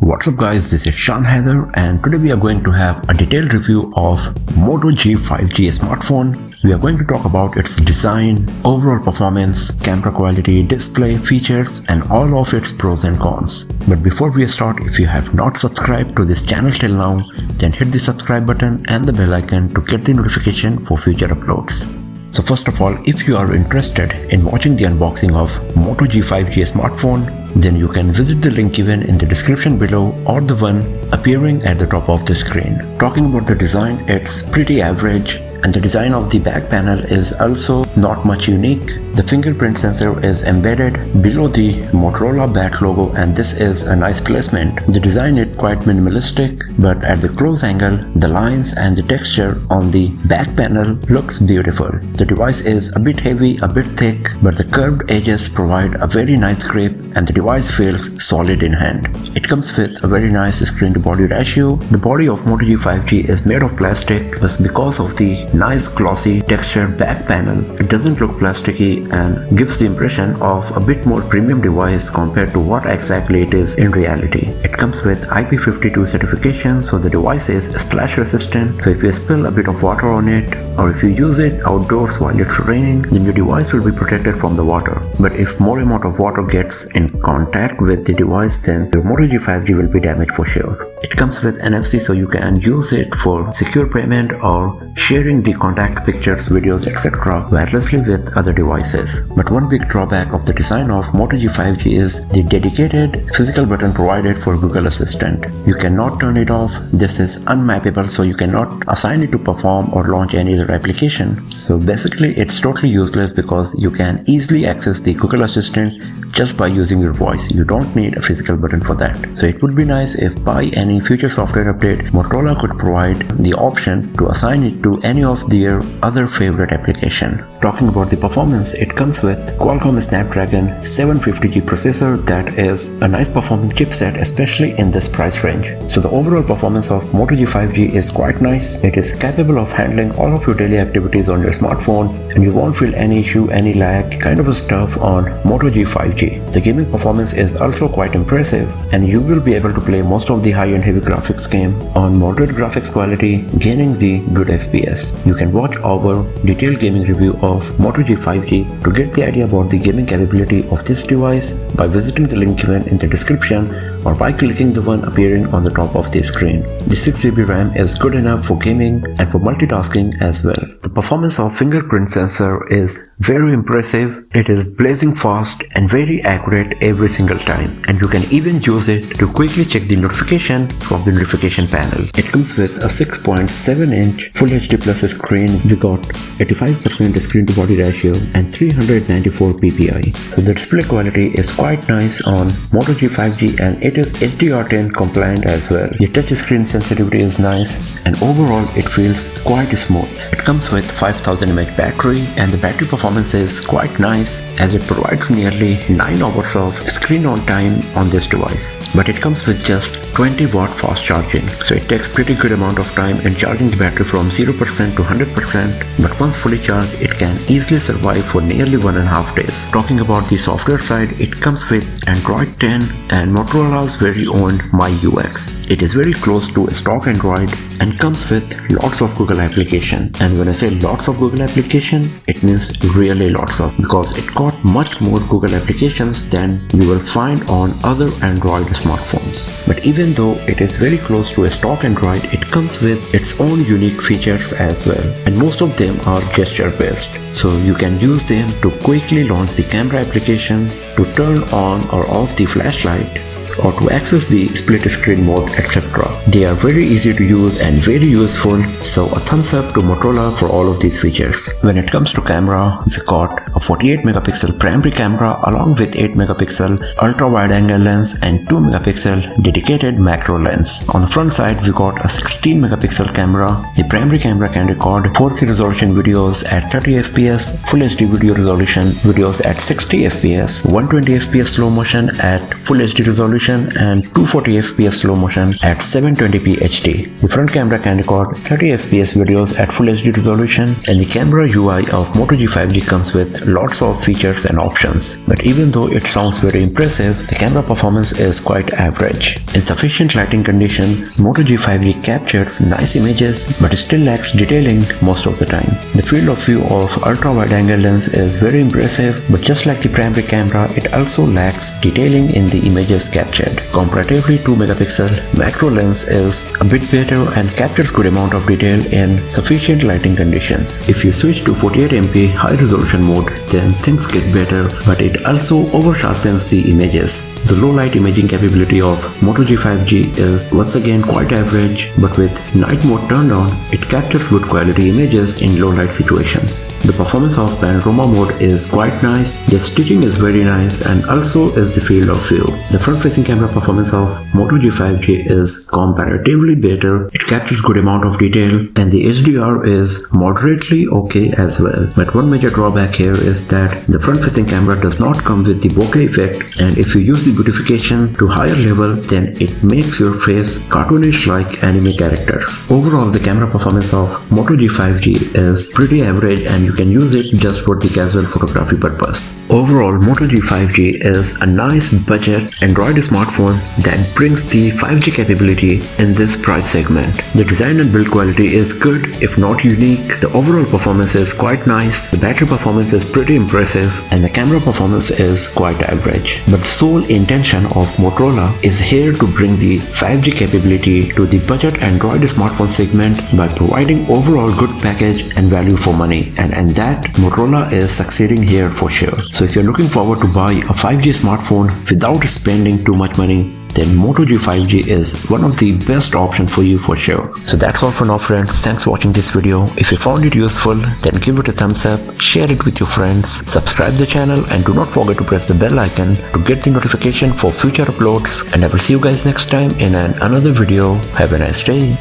What's up guys, this is Shan Heather and today we are going to have a detailed review of Moto G 5G smartphone. We are going to talk about its design, overall performance, camera quality, display, features and all of its pros and cons. But before we start, if you have not subscribed to this channel till now, then hit the subscribe button and the bell icon to get the notification for future uploads. So first of all, if you are interested in watching the unboxing of Moto G 5G smartphone, then you can visit the link given in the description below or the one appearing at the top of the screen. Talking about the design, it's pretty average and the design of the back panel is also not much unique. The fingerprint sensor is embedded below the Motorola back logo and this is a nice placement. The design is quite minimalistic, but at the close angle, the lines and the texture on the back panel looks beautiful. The device is a bit heavy, a bit thick, but the curved edges provide a very nice grip and the device feels solid in hand. It comes with a very nice screen to body ratio. The body of Moto G 5G is made of plastic, but because of the nice glossy textured back panel, it doesn't look plasticky and gives the impression of a bit more premium device compared to what exactly it is in reality. It comes with IP52 certification, so the device is splash resistant, so if you spill a bit of water on it or if you use it outdoors while it's raining, then your device will be protected from the water. But if more amount of water gets in contact with the device, then your Moto G 5G will be damaged for sure. It comes with NFC, so you can use it for secure payment or sharing the contact pictures, videos, etc. wirelessly with other devices. But one big drawback of the design of Moto G 5G is the dedicated physical button provided for Google Assistant. You cannot turn it off. This is unmappable, so you cannot assign it to perform or launch any other application. So basically it's totally useless because you can easily access the Google Assistant just by using your voice. You don't need a physical button for that. So it would be nice if by any future software update, Motorola could provide the option to assign it to any of their other favorite application. Talking about the performance, it comes with Qualcomm Snapdragon 750G processor. That is a nice performing chipset, especially in this price range. So the overall performance of Moto G 5G is quite nice. It is capable of handling all of your daily activities on your smartphone and you won't feel any issue, any lag kind of stuff on Moto G 5G. The gaming performance is also quite impressive and you will be able to play most of the high-end heavy graphics game on moderate graphics quality, gaining the good FPS. You can watch our detailed gaming review of Moto G 5G to get the idea about the gaming capability of this device by visiting the link given in the description or by clicking the one appearing on the top of the screen. The 6GB RAM is good enough for gaming and for multitasking as well. The performance of fingerprint sensor is very impressive. It is blazing fast and very accurate every single time, and you can even use it to quickly check the notification from the notification panel. It comes with a 6.7-inch Full HD Plus screen. We got 85% screen to body ratio and 394 ppi. So the display quality is quite nice on Moto G 5G and it is HDR10 compliant as well. The touch screen sensitivity is nice and overall it feels quite smooth. It comes with 5000 mAh battery and the battery performance is quite nice as it provides nearly 9 hours of screen on time on this device. But it comes with just 20-watt fast charging, so it takes pretty good amount of time in charging the battery from 0% to 100%, but once fully charged it can easily survive for nearly 1.5 days. Talking about the software side, it comes with Android 10 and Motorola's very own MyUX. It is very close to stock Android and comes with lots of Google application. And when I say lots of Google application, it means really lots of, because it got much more Google applications than you will find on other Android smartphones. But even though it is very close to a stock Android, it comes with its own unique features as well, and most of them are gesture based. So you can use them to quickly launch the camera application, to turn on or off the flashlight, or to access the split screen mode, etc. They are very easy to use and very useful, so a thumbs up to Motorola for all of these features. When it comes to camera, we got a 48 megapixel primary camera along with 8 megapixel ultra wide angle lens and 2 megapixel dedicated macro lens. On the front side we got a 16 megapixel camera. The primary camera can record 4K resolution videos at 30 fps, Full HD video resolution videos at 60 fps, 120 fps slow motion at Full HD resolution resolution and 240 fps slow motion at 720p HD. The front camera can record 30 fps videos at full HD resolution, and the camera UI of Moto G 5G comes with lots of features and options. But even though it sounds very impressive, the camera performance is quite average. In sufficient lighting condition, Moto G 5G captures nice images but still lacks detailing most of the time. The field of view of ultra wide angle lens is very impressive, but just like the primary camera, it also lacks detailing in the images captured. Comparatively, 2 megapixel macro lens is a bit better and captures good amount of detail in sufficient lighting conditions. If you switch to 48MP high resolution mode, then things get better, but it also over sharpens the images. The low light imaging capability of Moto G 5G is once again quite average, but with night mode turned on, it captures good quality images in low light situations. The performance of panorama mode is quite nice, the stitching is very nice, and also is the field of view. The front facing camera performance of Moto G 5G is comparatively better, it captures good amount of detail, and the HDR is moderately okay as well. But one major drawback here is that the front facing camera does not come with the bokeh effect, and if you use the beautification to higher level, then it makes your face cartoonish like anime characters. Overall, the camera performance of Moto G 5G is pretty average, and you can use it just for the casual photography purpose. Overall, Moto G 5G is a nice budget Android smartphone that brings the 5G capability in this price segment. The design and build quality is good, if not unique. The overall performance is quite nice, the battery performance is pretty impressive, and the camera performance is quite average. But the sole intention of Motorola is here to bring the 5G capability to the budget Android smartphone segment by providing overall good package and value for money, and that Motorola is succeeding here for sure. So if you're looking forward to buy a 5G smartphone without spending too much money, then Moto G 5G is one of the best options for you for sure. So that's all for now, friends. Thanks for watching this video. If you found it useful, then give it a thumbs up, share it with your friends, subscribe the channel, and do not forget to press the bell icon to get the notification for future uploads. And I will see you guys next time in another video. Have a nice day.